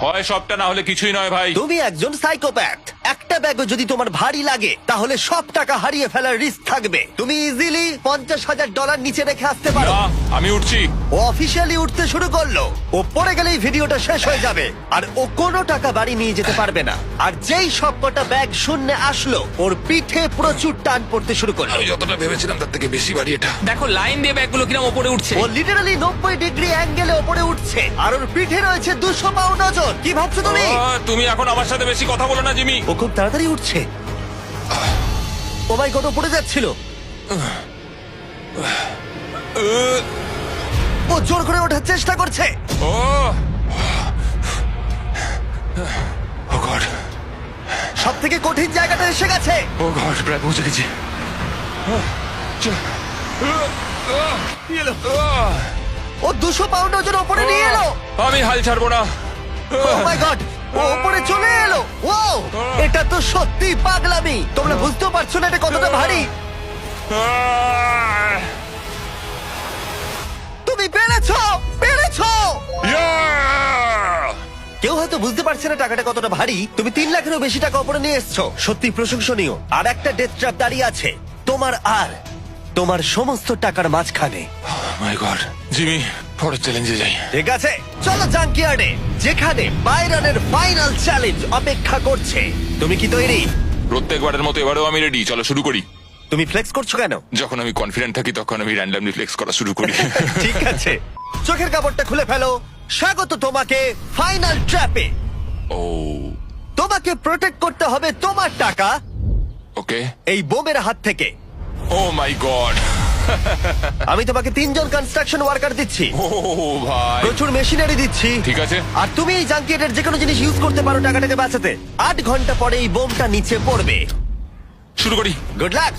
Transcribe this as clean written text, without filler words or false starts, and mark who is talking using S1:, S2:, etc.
S1: হয় সবটা না হলে কিছুই নয় ভাই।
S2: তুমি একজন সাইকোপ্যাথ। একটা ব্যাগও যদি তোমার ভারী লাগে তাহলে সব টাকা হারিয়ে ফেলার রিস্ক থাকবে। তুমি ইজিলি $50,000 নিচে রেখে আসতে পারো।
S1: না, আমি উঠছি।
S2: ও অফিসিয়ালি উঠতে শুরু করলো। ও পড়ে গেলেই ভিডিওটা শেষ হয়ে যাবে আর ও কোনো টাকা বাড়ি নিয়ে যেতে পারবে না। আর যেই সবকটা ব্যাগ শূন্যে আসলো ওর পিঠে প্রচুর টান পড়তে শুরু করলো।
S1: আমি যতটা ভেবেছিলাম তার থেকে বেশি ভারী এটা।
S3: দেখো লাইন দিয়ে ব্যাগগুলো কিরম উপরে উঠছে।
S2: ও লিটারালি 90 ডিগ্রি অ্যাঙ্গেলে ওপরে উঠছে আর ওর পিঠে রয়েছে 200 পাউন্ড ওজন। কি ভাবছো তুমি?
S1: তুমি এখন আমার সাথে বেশি কথা বলো না জিমি।
S2: ও খুব তাড়াতাড়ি উঠছে। ও মাই গড, ও পড়ে যাচ্ছিল। ও জোর করে ওঠার চেষ্টা করছে।
S1: ও ও গড,
S2: সব থেকে কঠিন জায়গাটা এসে গেছে।
S1: ও গড, প্রায় পৌঁছে গেছি।
S2: কি এলো? ও 200 পাউন্ড ওজন ওপরে নিয়ে এলো।
S1: আমি হাল ছাড়বো না।
S2: ও মাই গড, ও ওপরে চলে এলো। ও এটা তো সত্যি পাগলামি। তোমরা বুঝতেও পারছো না এটা কতটা ভারী। তুমি পেরেছো, পেরেছো। কেউ হয়তো বুঝতে পারছে না টাকাটা কতটা ভারী। তুমি 3 লাখেরও বেশি টাকা উপরে নিয়ে এসছো, সত্যি প্রশংসনীয়। আর একটা ডেথ ট্র্যাপ দাঁড়িয়ে আছে তোমার আর তোমার সমস্ত টাকার মাঝখানে।
S1: মাই গড, জিমি, পরের চ্যালেঞ্জে যাই।
S2: ঠিক আছে, চলো জাঙ্কিয়ার্ডে, যেখানে বাইরনের ফাইনাল চ্যালেঞ্জ অপেক্ষা করছে। তুমি কি তৈরি?
S1: প্রত্যেকবারের মতো এবারেও আমি রেডি। চলো শুরু করি।
S2: তুমি ফ্লেক্স করছো কেন?
S1: যখন আমি কনফিডেন্ট থাকি তখন আমি র্যান্ডমলি ফ্লেক্স করা শুরু করি।
S2: ঠিক আছে, চোখের কাপড়টা খুলে ফেলো। স্বাগত তোমাকে ফাইনাল ট্র্যাপে।
S1: ও
S2: তোমাকে প্রোটেক্ট করতে হবে তোমার টাকা
S1: ওকে।
S2: এই বোমের হাত থেকে।
S1: ও মাই গড।
S2: আমি তোমাকে 3 জন কনস্ট্রাকশন ওয়ার্কার দিচ্ছি,
S1: ও ভাই,
S2: প্রচুর মেশিনারি দিচ্ছি।
S1: ঠিক আছে।
S2: আর তুমি এই জাঙ্কিয়ার্ডের যে কোনো জিনিস ইউজ করতে পারো টাকাটাকে বাঁচাতে। 8 ঘন্টা পরে এই বোমটা নিচে পড়বে।
S1: শুরু করি।
S2: Good luck.